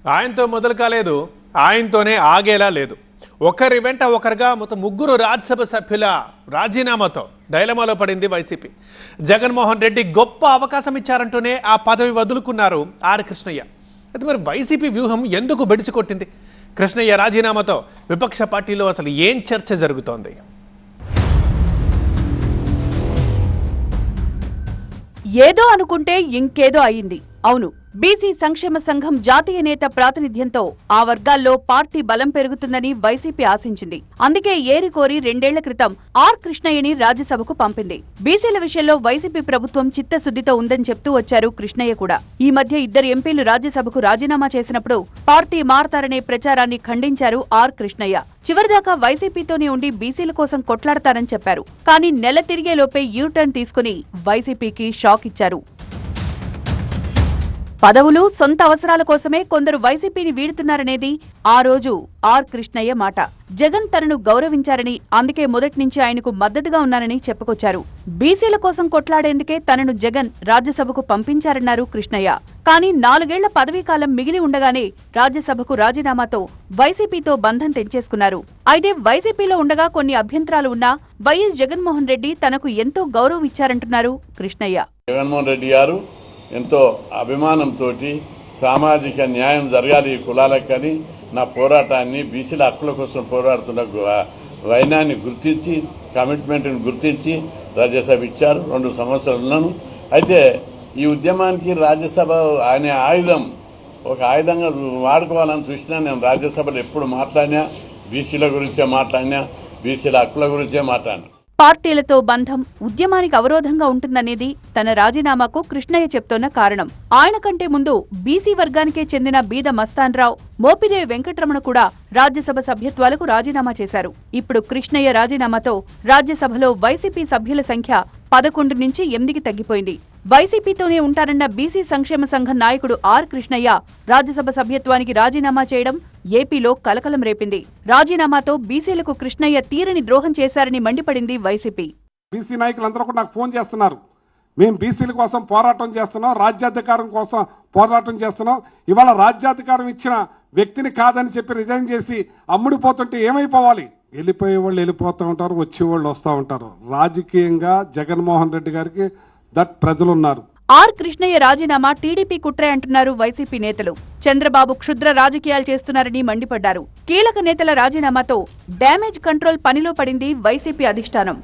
ఆయనతో మొదలు కాలేదు, ఆయనతోనే ఆగేలా లేదు. ఒకరి వెంట ఒకరుగా మొత్తం ముగ్గురు రాజ్యసభ సభ్యుల రాజీనామాతో డైలమాలో పడింది వైసీపీ. జగన్మోహన్ రెడ్డి గొప్ప అవకాశం ఇచ్చారంటూనే ఆ పదవి వదులుకున్నారు ఆర్ కృష్ణయ్య. అయితే మరి వైసీపీ వ్యూహం ఎందుకు బెడిసికొట్టింది? కృష్ణయ్య రాజీనామాతో విపక్ష పార్టీలో అసలు ఏం చర్చ జరుగుతోంది? ఏదో అనుకుంటే ఇంకేదో అయింది. అవును, బీసీ సంక్షేమ సంఘం జాతీయ నేత ప్రాతినిధ్యంతో ఆ వర్గాల్లో పార్టీ బలం పెరుగుతుందని వైసీపీ ఆశించింది. అందుకే ఏరికోరి 2 ఏళ్ల క్రితం ఆర్ కృష్ణయ్యని రాజ్యసభకు పంపింది. బీసీల విషయంలో వైసీపీ ప్రభుత్వం చిత్తశుద్ధితో ఉందని చెప్తూ వచ్చారు కృష్ణయ్య కూడా. ఈ మధ్య 2 ఎంపీలు రాజ్యసభకు రాజీనామా చేసినప్పుడు పార్టీ మారతారనే ప్రచారాన్ని ఖండించారు ఆర్ కృష్ణయ్య. చివరిదాకా వైసీపీతోనే ఉండి బీసీల కోసం కొట్లాడతారని చెప్పారు. కానీ నెల తిరిగేలోపే యూటర్న్ తీసుకుని వైసీపీకి షాక్ ఇచ్చారు. పదవులు, సొంత అవసరాల కోసమే కొందరు వైసీపీని వీడుతున్నారనేది ఆ రోజు ఆర్ కృష్ణయ్య మాట. జగన్ తనను గౌరవించారని, అందుకే మొదటి నుంచి ఆయనకు మద్దతుగా ఉన్నానని చెప్పుకొచ్చారు. బీసీల కోసం కొట్లాడేందుకే తనను జగన్ రాజ్యసభకు పంపించారన్నారు కృష్ణయ్య. కానీ 4 ఏళ్ల పదవీకాలం మిగిలి ఉండగానే రాజ్యసభకు రాజీనామాతో వైసీపీతో బంధం తెంచేసుకున్నారు. అయితే వైసీపీలో ఉండగా కొన్ని అభ్యంతరాలు ఉన్నా వైఎస్ జగన్మోహన్ రెడ్డి తనకు ఎంతో గౌరవం ఇచ్చారంటున్నారు కృష్ణయ్య. జగన్మోహన్ రెడ్డి గారు ఎంతో అభిమానంతో సామాజిక న్యాయం జరగాలి ఈ కులాలకని నా పోరాటాన్ని, బీసీల హక్కుల కోసం పోరాడుతున్న వైనాన్ని గుర్తించి, కమిట్మెంట్ని గుర్తించి రాజ్యసభ ఇచ్చారు. 2 సంవత్సరాలను. అయితే ఈ ఉద్యమానికి రాజ్యసభ అనే ఆయుధం ఒక ఆయుధంగా వాడుకోవాలని చూసినా నేను రాజ్యసభలో ఎప్పుడు మాట్లాడినా బీసీల గురించే మాట్లాడినా, బీసీల హక్కుల గురించే మాట్లాడినా. పార్టీలతో బంధం ఉద్యమానికి అవరోధంగా ఉంటుందనేది తన రాజీనామాకు కృష్ణయ్య చెప్తోన్న కారణం. ఆయన కంటే ముందు బీసీ వర్గానికే చెందిన బీద మస్తాన్రావు, మోపిదేవి వెంకటరమణ కూడా రాజ్యసభ సభ్యత్వాలకు రాజీనామా చేశారు. ఇప్పుడు కృష్ణయ్య రాజీనామాతో రాజ్యసభలో వైసీపీ సభ్యుల సంఖ్య 11 నుంచి 8కి తగ్గిపోయింది. వైసీపీతోనే ఉంటారన్న బీసీ సంక్షేమ సంఘం నాయకుడు ఆర్ కృష్ణయ్య రాజ్యసభ సభ్యత్వానికి రాజీనామా చేయడం ఏపీలో కలకలం రేపింది. రాజీనామాతో బీసీలకు కృష్ణయ్య తీరని ద్రోహం చేశారని మండిపడింది వైసీపీ. బీసీ నాయకులందరూ కూడా నాకు ఫోన్ చేస్తున్నారు. మేము బీసీల కోసం పోరాటం చేస్తున్నాం, రాజ్యాధికారం కోసం పోరాటం చేస్తున్నాం. ఇవాళ రాజ్యాధికారం ఇచ్చిన వ్యక్తిని కాదని చెప్పి రిజైన్ చేసి అమ్ముడిపోతుంటే ఏమైపోవాలి? వెళ్ళిపోయే వాళ్ళు వెళ్ళిపోతూ ఉంటారు, వచ్చేవాళ్ళు వస్తూ ఉంటారు. రాజకీయంగా జగన్మోహన్ రెడ్డి గారికి ప్రజలున్నారు. ఆర్ కృష్ణయ్య రాజీనామా టీడీపీ కుట్రే అంటున్నారు వైసీపీ నేతలు. చంద్రబాబు క్షుద్ర రాజకీయాలు చేస్తున్నారని మండిపడ్డారు. కీలక నేతల రాజీనామాతో డ్యామేజ్ కంట్రోల్ పనిలో పడింది వైసీపీ అధిష్టానం.